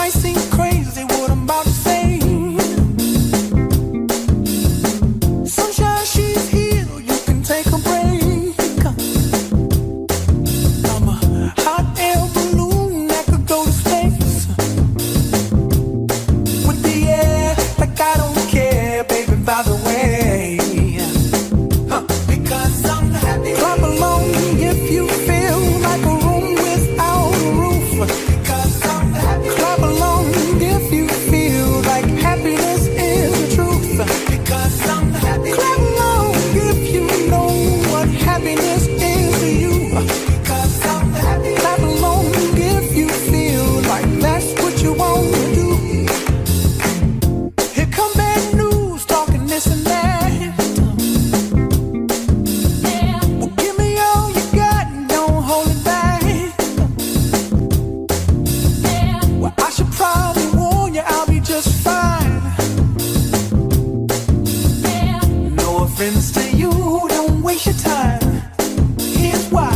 might seem crazy what I'm about to say. Sunshine, she's here, you can take a break. I'm a hot air balloon that could go to space. With the air, like I don't care, baby, by the way. Because I'm happy. Clap along if you feel like a room without a roof. Because I'm happy. Clap along if you feel like happiness is the truth. Because I'm happy. Clap along if you know what happiness is to you. Because I'm happy. Clap along if you feel like that's what you want to do. Here come bad news, talking this and that. Well, give me all you got and don't hold it back. Well, I should probably warn you, I'll be just fine. No offense to you, don't waste your time. Here's why.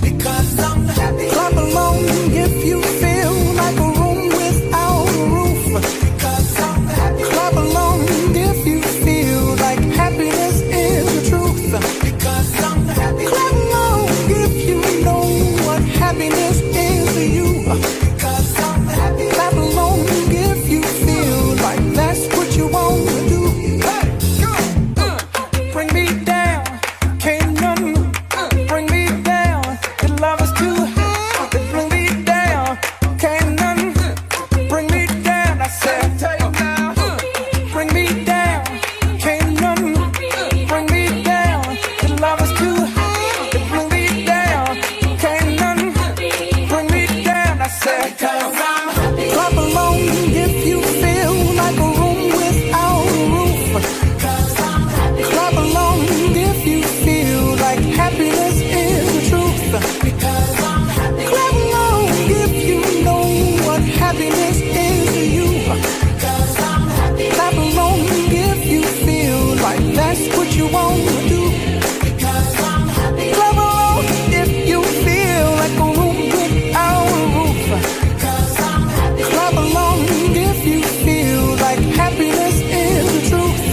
Because I'm happy. Clap along if you feel like a room without a roof. Because I'm happy. Clap along if you feel like happiness is the truth. Because I'm happy. Clap along if you know what happiness is to you. Because I'm happy. Clap along if you feel like that's what you want to do. Hey, go. Bring me down, can't nothing bring me down. The love is too high. Bring me down, can't nothing bring me down. I said, bring me down, can't nothing bring me down. The love is too high. Bring me down, can't nothing bring me down. I said, clap along if you feel like a room without a roof. Clap along if you feel like happiness is the truth. Clap along if you know what happiness is to you. Clap along if you feel like that's what you want to do. Clap along if you feel like a room without a roof. Clap along if you feel like happiness is the truth.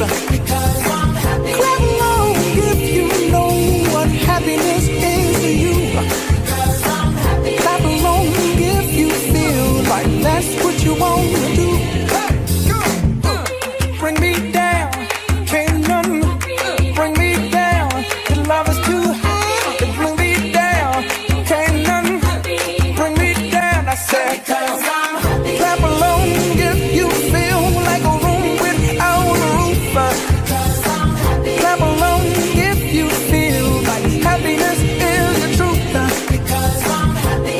Clap along if you know what happiness is to you. Clap along if you feel like that's what you want to do. Bring me down, can't nothing bring me down. The love is too high. Bring me down, can't nothing bring me down. I said, clap along if you feel like a room without a roof. Clap along if you feel like happiness is the truth.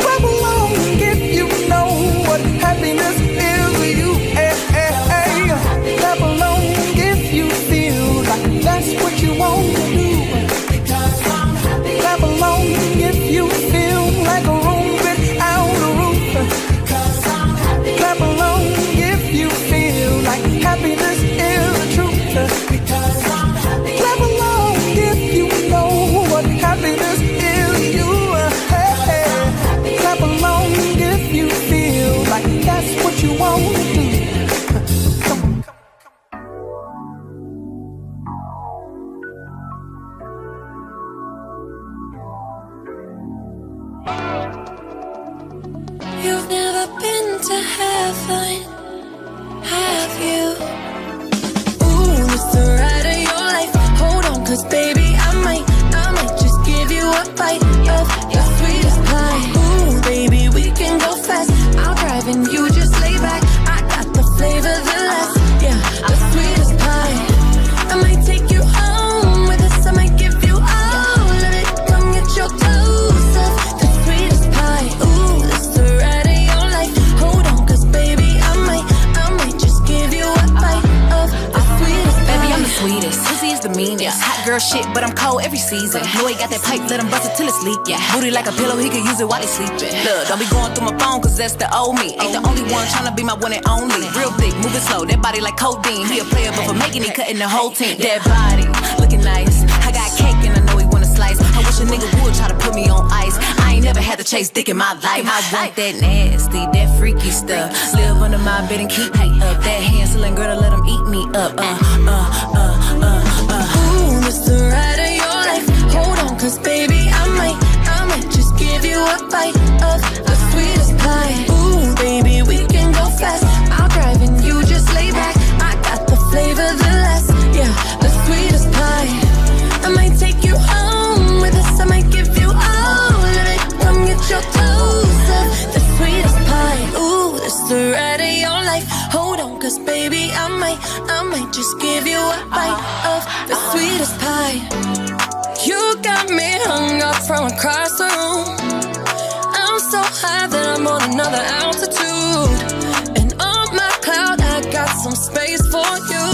Clap along if you know what happiness is to you. Clap along if you feel like that's what you want to do. Clap along if you feel like a room without a roof. Clap along if you feel like happiness is the truth. Clap along if you know what happiness is to you. Clap along if you feel like that's what you want to do. You've never been to heaven, have you? Ooh, this the ride of your life. Hold on, cause baby, I might just give you a bite of your sweetest pie. Ooh, baby, we can go fast. I'll drive and you just lay back. I got the flavor, the last, yeah, the sweetest pie. I might take you home with us. I might give you all of it. Come get your dose of the sweetest pie. Ooh, this the ride of your life. Hold on, cause baby, I might just give you a bite of the sweetest pie. Baby, I'm the sweetest. Pussy is the meanest. Hot girl shit, but I'm cold every season. Know he got that pipe, let him bust it till it's leak. Yeah, booty like a pillow, he could use it while he's sleeping. Look, don't be going through my phone, cause that's the old me. Ain't the only one tryna be my one and only. Real thick, moving slow, that body like codeine. He a player, but for making it, cutting the whole team. That body, looking nice. I got cake and I know he wanna slice. I wish a nigga would try to put me on ice. I ain't never had to chase dick in my life. I want that nasty. nasty, that freaky stuff. Live under my bed and keep me up. That hand-selling girl to let them eat me up. Ooh, it's the ride of your life. Hold on, cause baby, I might just give you a bite of the sweetest pie. Ooh, baby, we can go fast. I'll drive and you just lay back. I got the flavor, the last, yeah, the sweetest pie. I might take you home with us. I might give you all of it. Come get your toes up, the sweetest pie. Ooh, it's the ride of your life. Hold on, cause baby, I might just give you a bite of the sweetest pie. You got me hung up from across the room. I'm so high that I'm on another altitude. And on my cloud, I got some space for you.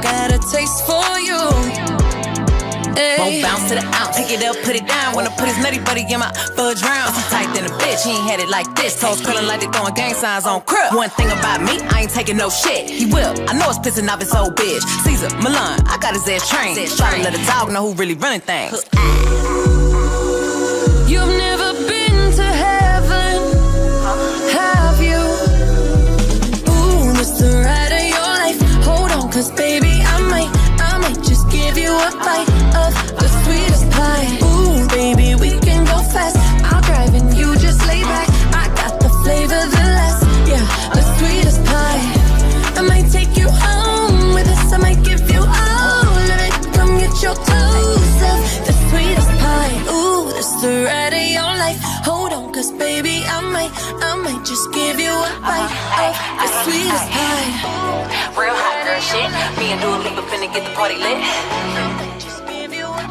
Got a taste for you. Won't bounce to the ounce, pick it up, put it down. Wanna put his nutty buddy in my fudge round. He tight than a bitch, he ain't had it like this. Toes curling like they throwing gang signs on crib. One thing about me, I ain't taking no shit. He will, I know it's pissing off his old bitch. Caesar, Milan, I got his ass trained. Try to let a dog know who really running things. You've never been to heaven, have you? Ooh, this the ride of your life. Hold on, cause baby, I might just give you a bite of the sweetest pie. Ooh, baby, we can go fast. I'll drive and you just lay back. I got the flavor, the last, yeah, the sweetest pie. I might take you home with us. I might give you all of it. Come get your toes up, the sweetest pie. Ooh, this the ride of your life. Hold on, cause baby, I might just give you a bite of the sweetest pie. Real hot girl shit. Me and Dua Lipa finna get the party lit. Just give you a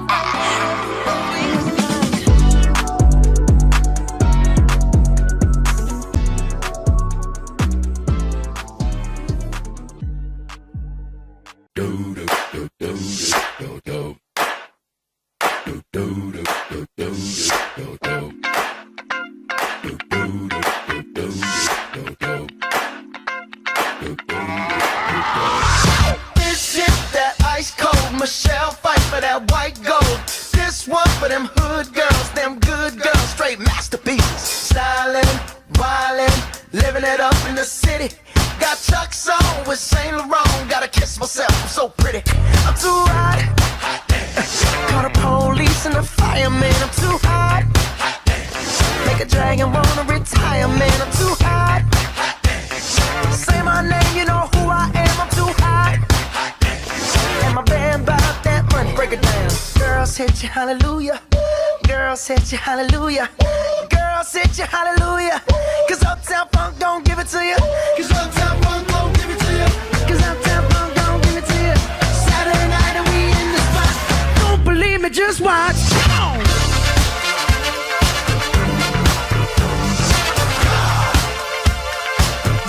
This hit that ice cold Michelle fight for that white gold. This one for them hood girls, them good girls, straight masterpieces. Stylin', wildin', living it up in the city. Got Chuck's on with Saint Laurent. Gotta kiss myself, I'm so pretty. I'm too hot. Call the police and the fireman. I'm too hot. Make a dragon wanna retire, man. I'm too hot. Say my name, you know who I am. I'm too hot. And my band bought that money. Break it down. Girls hit you, hallelujah. Girls hit you, hallelujah. Girls hit you, hallelujah. Cause Uptown Funk don't give it to you. Cause Uptown Funk don't give it to you. Cause Uptown Funk don't give it to you. Saturday night and we in the spot. Don't believe me, just watch.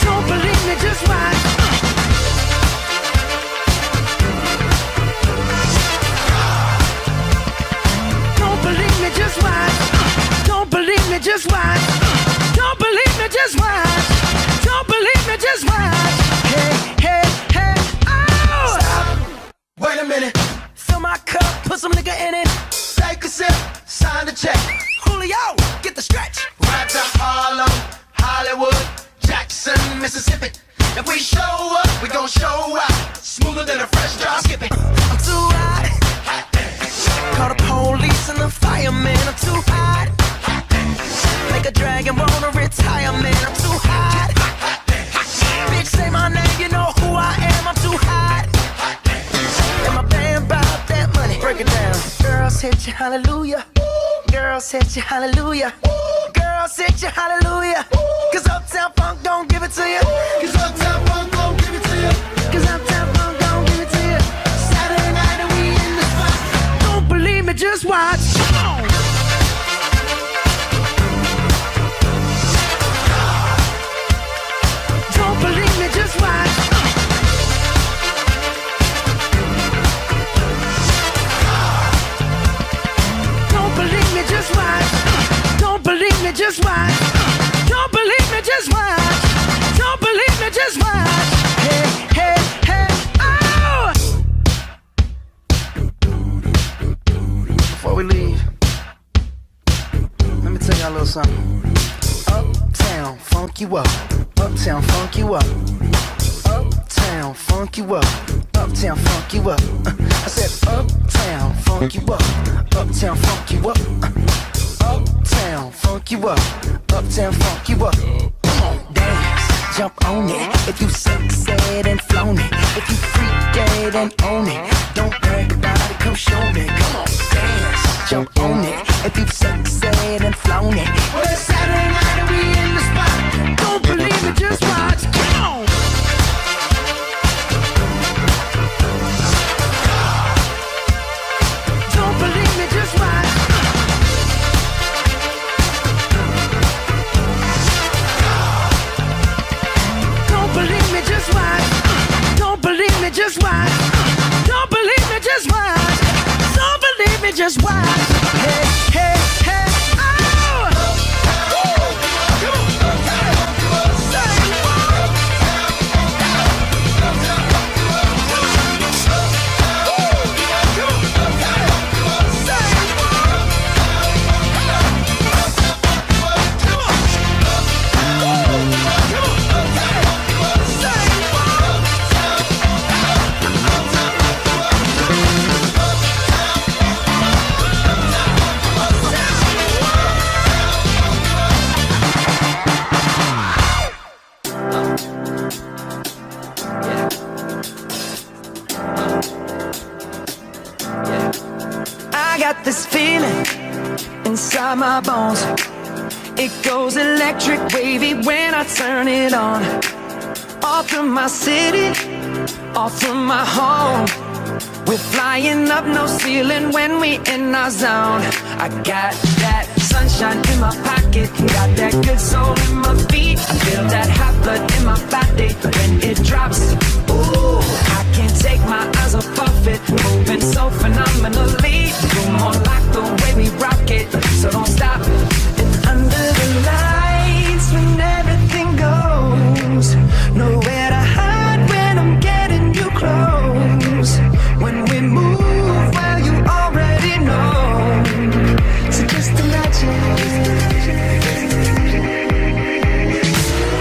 Don't believe me, just watch. Don't believe me, just watch. Don't believe me, just watch. Don't believe me, just watch. Don't believe me, just watch. Hey, hey, hey, oh! Stop. Wait a minute. Fill my cup, put some nigga in it. Take a sip, sign the check. Julio, get the stretch. Right to Harlem, Hollywood, Jackson, Mississippi. If we show up, we gon' show out. Smoother than a fresh drop skipping. I'm too hot. Call the police and the fireman. I'm too hot. Make a dragon wanna retire, man. I'm too hot. Bitch, say my name, you know who I am. I'm too hot. And my band bought that money. Break it down. Girls hit you, hallelujah. Girls hit you, hallelujah. Girls hit you, hallelujah. Cause Uptown Funk don't give it to you. Cause Uptown Funk don't give it to you. Cause Uptown Funk don't give it to you. Saturday night and we in the spot. Don't believe me, just watch. Don't believe me, just watch. Don't believe me, just watch. Don't believe me, just watch. Don't funk you up. Uptown funk you up. Uptown funk you up. Uptown funk you up. I said uptown funk you up. Uptown funk you up. Uptown funk you up. Uptown funk you up. Come on, dance, jump on it. If you succeed and flown it. If you freak dead and own it. Don't brag about it, come show me. Come on, dance, jump on it. If you succeed and flown it. Well, it's Saturday night and we in the spot. Don't believe it, just watch. Come on. Don't believe me, just watch. Don't believe me, just watch. Don't believe me, just watch. Don't believe me, just watch. Don't believe me, just watch. Hey, hey, hey, oh! I got this feeling inside my bones. It goes electric wavy when I turn it on. All through my city, all through my home. We're flying up, no ceiling when we in our zone. I got that sunshine in my pocket, got that good soul in my feet. I feel that hot blood in my body when it drops. Ooh, I can't take my eyes off of it, moving so phenomenally. You're more like the way we rock it, so don't stop. And under the lights when everything goes, nowhere to hide when I'm getting you close. When we move, well, you already know. So just imagine.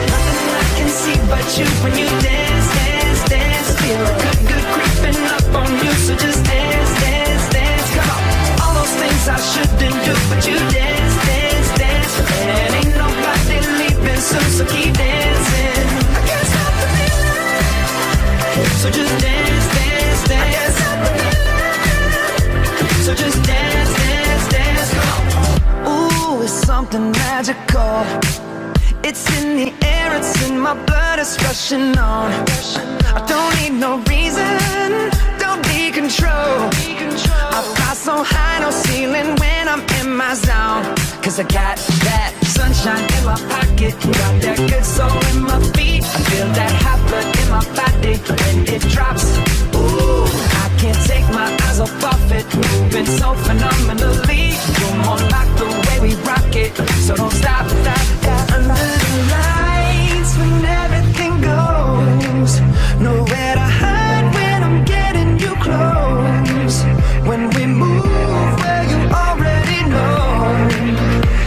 Nothing I can see but you when you dance, dance, dance. Feel good, good creeping up on you. So just dance, dance, dance. Come on. All those things I shouldn't do, but you dance, dance, dance. And ain't nobody leaving soon, so keep dancing. I can't stop the feeling. So just dance, dance, dance. I can't stop the feeling. So just dance, dance, dance. Come on. Ooh, it's something magical. It's in the air, it's in my blood, it's rushing on. I don't need no reason, don't be control. I fly so high, no ceiling when I'm in my zone. Cause I got that sunshine in my pocket, got that good soul in my feet. I feel that hot blood in my body when it drops. Ooh, I can't take my eyes off of it, moving so phenomenally. You're more like the way we rock it, so don't stop, stop, stop. Under the lights when everything goes, nowhere to hide when I'm getting you close. When we move, well, you already know.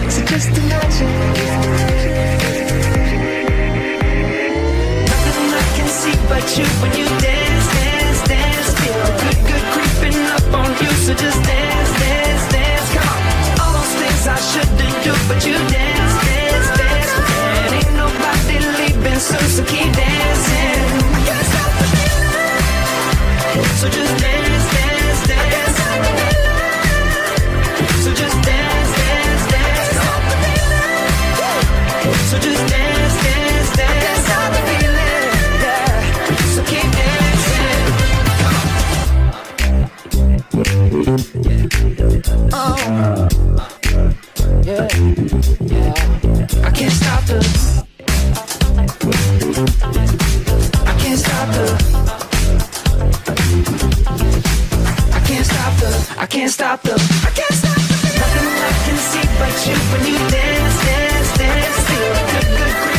So just imagine. Nothing I can see but you when you dance, dance, dance. Feel good, good creeping up on you. So just dance, dance, dance. Come on. All those things I shouldn't do, but you dance, dance, dance. And ain't nobody leaving soon, so keep dancing. I can't stop the feeling. So just dance, dance, dance. I can't stop the feeling. So just dance, dance, dance. Stop the feeling. So just dance, dance, dance. I can't stop the feeling. Yeah. So keep dancing. Oh, yeah, yeah. I can't stop the. I can't stop the. I can't stop the. I can't stop the. I can't stop the. Nothing I can see but you when you dance, dance, dance. Feel good, good.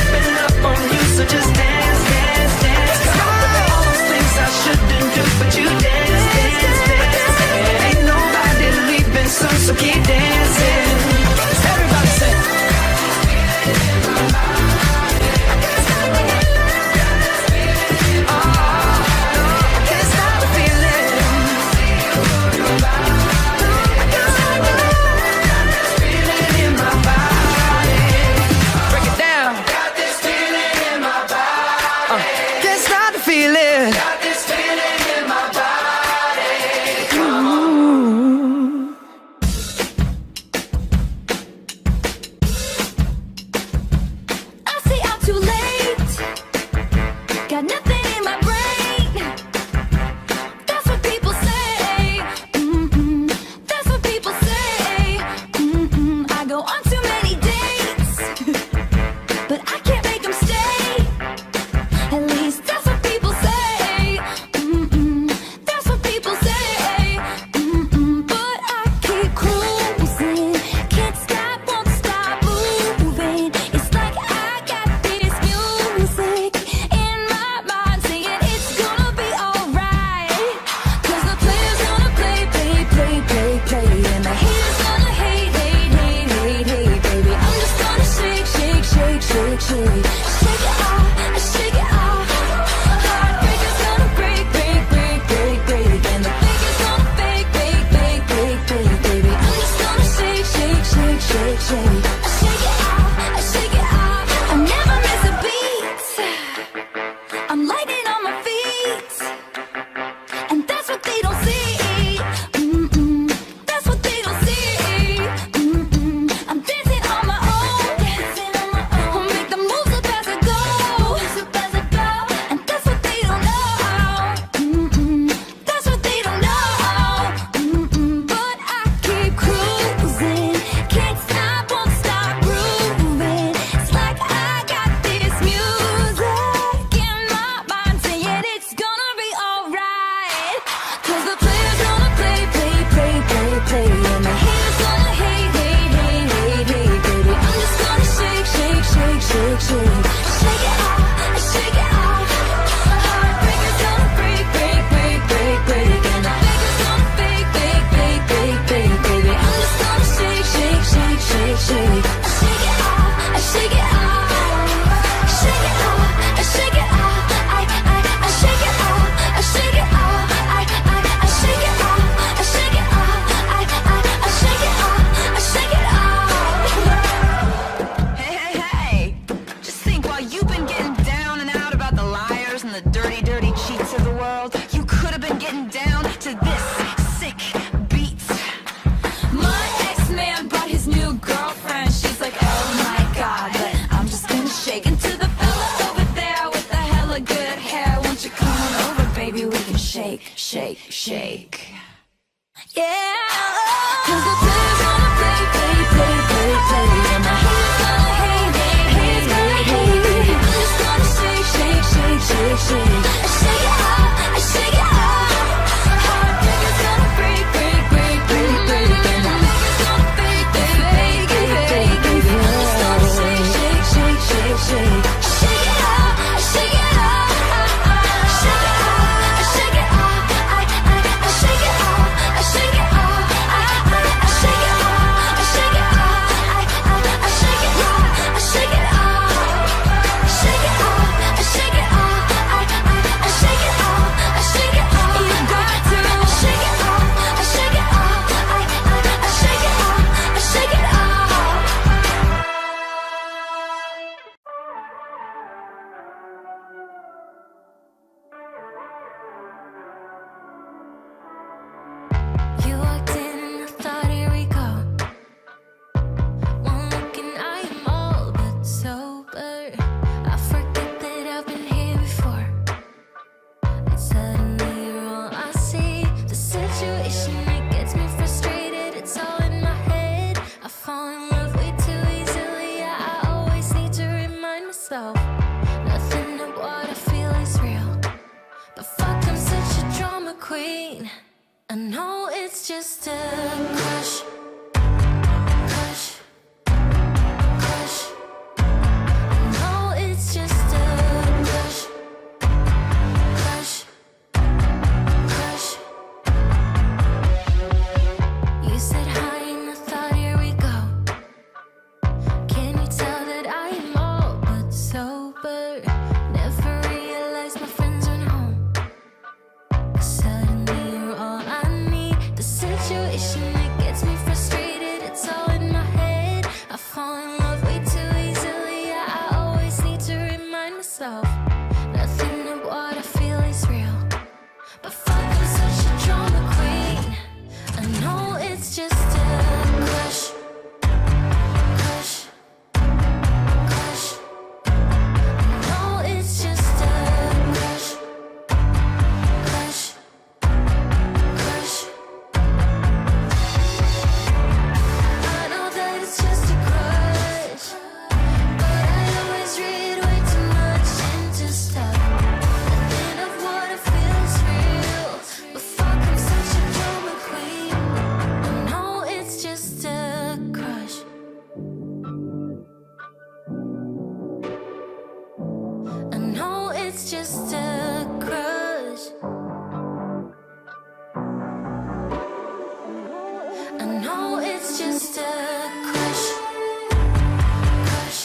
shake. Shake it off, shake it off. Heartbreaker's gonna break, break, break, break, break. And the faker's gonna fake, fake, fake, fake, fake, baby. I'm just gonna shake, shake, shake, shake, shake. I shake it off, I shake it off. I never miss a beat. I'm lighting on my feet, and that's what they don't see. That's what they don't see. I'm dancing on my own, dancing on my own. I'll make the moves up as I go, and that's what they don't know. That's what they don't know. But I keep cruising, can't stop, won't stop grooving. It's like I got this music in my mind saying it's gonna be alright. 'Cause the player's gonna play, play, play, play, play. And the haters gonna hate, hate, hate, hate, hate, baby. I'm just gonna shake, shake, shake, shake, shake. Shake it off, shake it off. Heartbreaker's gonna break, break, break, break, break. And the faker's gonna fake, fake, fake, fake, fake, baby. I'm just gonna shake, shake, shake, shake, shake. I shake it off, I shake it off. Shake it off, I shake it off. I shake it off, I shake it off. I shake it off, I shake it off. I shake it off, I shake it off. Hey, hey, hey! Just think, while you've been getting down and out about the liars and the dirty, dirty cheats of the world, you could have been getting down to this sick beat. My ex-man brought his new girlfriend. She's like, oh my god, but I'm just gonna shake into the fella over there with the hella good hair. Won't you come on over, baby? We can shake, shake, shake. Yeah. 'Cause the player's gonna play, play, play, play, play. And the haters gonna hate, hate, hate, hate, hate. I'm just gonna shake, shake, shake, shake, shake. I shake it off, I shake it off. Heartbreaker's gonna break, break, break, break, break. And the faker's gonna fake, fake, fake, fake, fake, baby. I'm just gonna shake, shake, shake, shake, shake. Shake it off, I shake it off. Shake it off, I shake it off. I shake it off, I shake it off. I shake it off, I shake it off. I shake it off, I shake it off. Shake it off, I shake it off. I shake it off, I shake it off. You got to shake it off, I shake it off. I shake it off, I shake it off. You walked in and I thought, here we go. One look and I am all but sober. I forget that I've been here before. And suddenly you're all I see. The situation, it gets me frustrated. It's all in my head. I fall in love way too easily. I always need to remind myself, nothing of what I feel is real. But fuck, I'm such a drama queen. I know it's just a crush, crush, crush. I know it's just a crush, crush, crush. You said hi and I thought, here we go. Can you tell that I am all but sober? Never realized my friends went home. Suddenly you're all I need. The situation, it gets me frustrated. It's all in my head. I fall in love way too easily. I always need to remind myself, nothing of what I feel is real. But fuck, I'm such a drama queen. I know it's just a crush, crush, crush. I know it's just a crush, crush, crush. I know that it's just a crush, but I always read way too much into stuff. Nothing of what I feel is real. But fuck, I'm such a drama queen. I know it's just a crush. I know it's just a crush. I know it's just a crush, crush,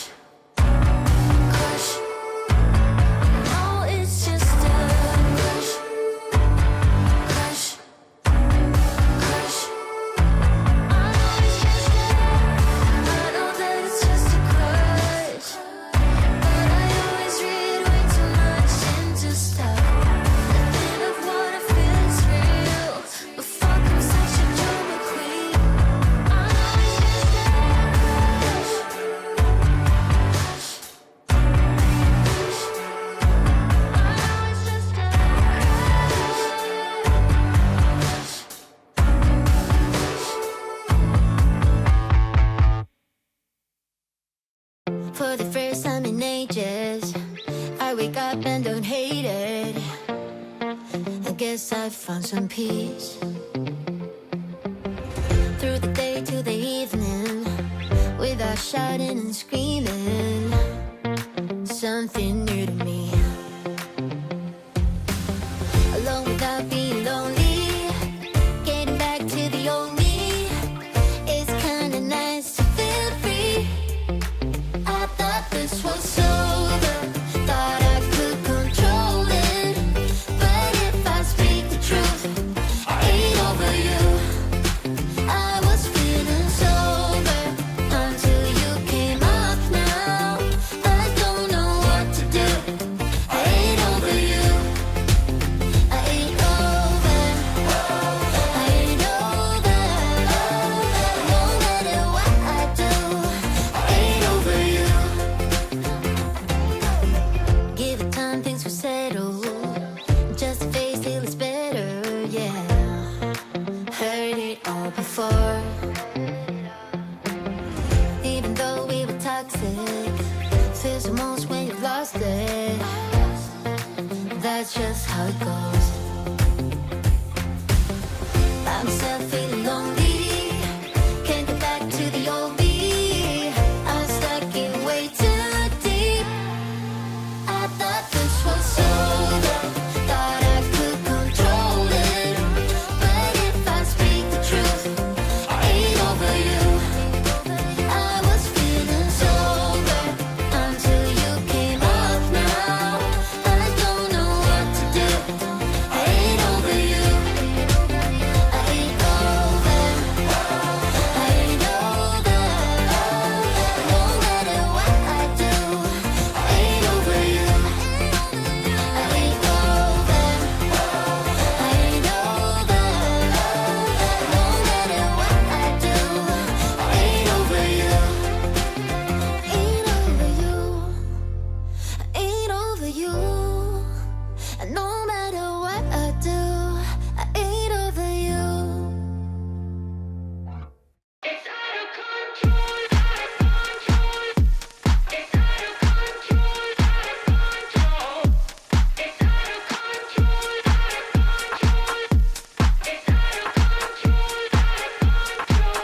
For the first time in ages, I wake up and don't hate it. I guess I found some peace. Through the day to the evening, without shouting and screaming, something new to me. Alone without being lonely, getting back to the old me. It's kinda nice to feel free. I thought this was over, thought I could control it. But if I speak the truth, I ain't over you. I was feeling sober until you came up now. I don't know what to do. I ain't over you. I ain't over. I ain't over. No matter what I do, I ain't over you. Give it time, things will settle. Just a face till it's better, yeah. Heard it all before. Even though we were toxic, feels the most when you've lost it. That's just how it goes. I'm still feeling lonely. Can't get back to the old me. I'm stuck in way too deep. I thought this was over, thought I could control it. But if I speak the truth, I ain't over you. I was feeling sober until you came up now. I don't know what to do. I ain't over you. I ain't over. I ain't over. No matter what I do, I ain't over you. I ain't over. I ain't over. No matter what I do, I ain't over you. Ain't over you. I ain't over you. And no matter what I do, I ain't over you. It's out of control, out of control. It's out of control, out of control. It's out of control, out of control. It's out of control, out of control.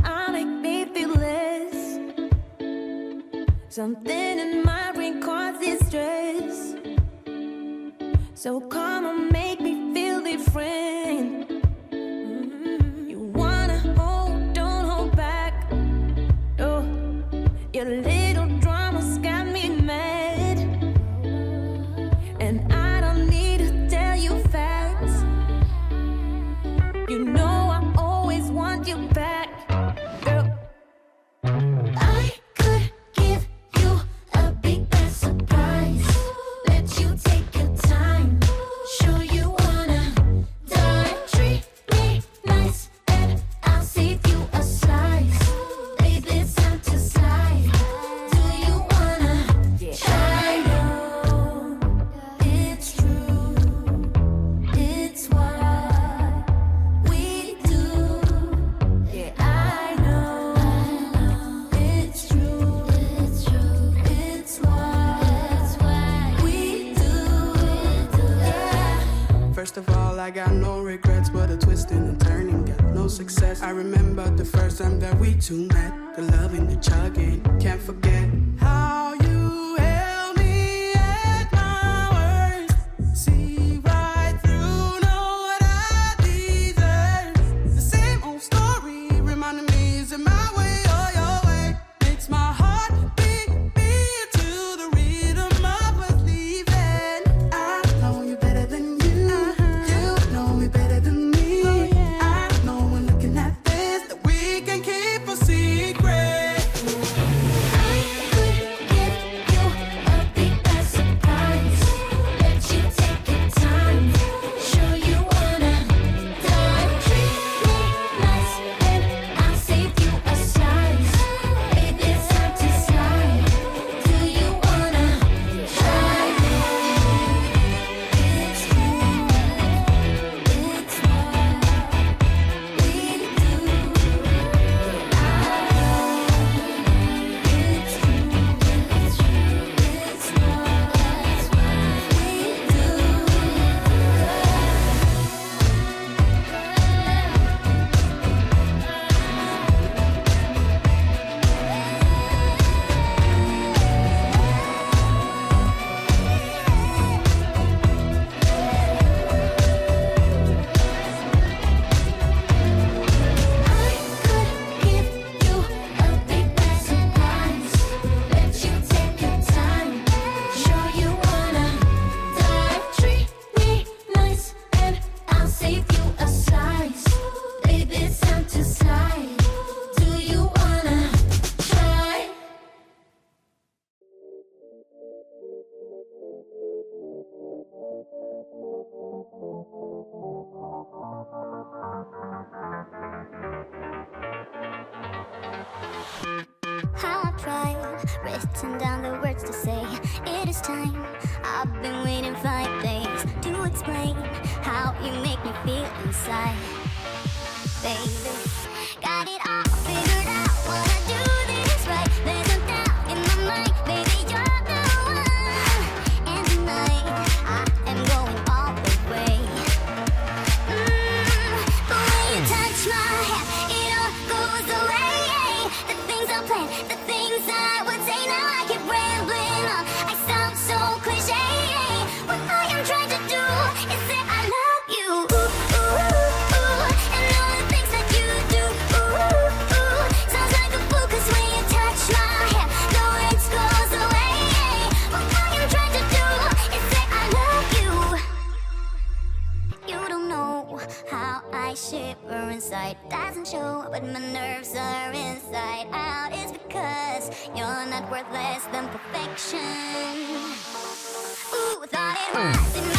I make me feel less. Something in my brain causes stress. So come on, make me feel different. You wanna hold, don't hold back. Oh, your little drama's got me mad. And I don't need to tell you facts. You know I always want you back, girl. I could give you a big bad surprise. Let you take your time. Sure you wanna die. Treat me nice and I'll save you a slice. Baby, it's time to slide. Do you wanna try? No, it's true. It's what we do. Yeah, I know. It's true. It's true. It's what we do. Yeah. First of all, I got no regrets, but a twisting and turning, got no success. I remember the first time that we two met, the loving, the chugging. Can't forget how you held me at my worst. See right through, know what I deserve. The same old story reminding me, is it my way or your way? Makes my heart beat to the rhythm of us leaving. I know you better than you. You know me better than me. I know when looking at this that we can keep a secret. I could give you a big bad surprise. Let you take your time. Sure you wanna die. Treat me nice and I'll save you a slice. Baby, it's time to slide. Do you wanna try? It's true. It's what we do. It's true. It's I could give you a big bad surprise. Let you take your time. Sure you wanna die. Treat me nice and I'll save you a slice. Baby, it's time to slide. Do you wanna try? How I tried, written down the words to say it is time. I've been waiting 5 days to explain how you make me feel inside. Baby, got it all figured out. Wanna do this right. There's no doubt in my mind. Baby, you're the one. And tonight I am going all the way. The way you touch my hair, it all goes away. The things I plan, the things I would say. Now I keep rambling on. I sound so cliche. What I am trying to do is say I love you. And all the things that you do. Sounds like a fool, 'cause when you touch my hair, the words goes away. What I am trying to do is say I love you. You don't know how I shiver inside. Doesn't show, but my nerves are inside out. It's because you're not worth less than perfection. Ooh, thought it was.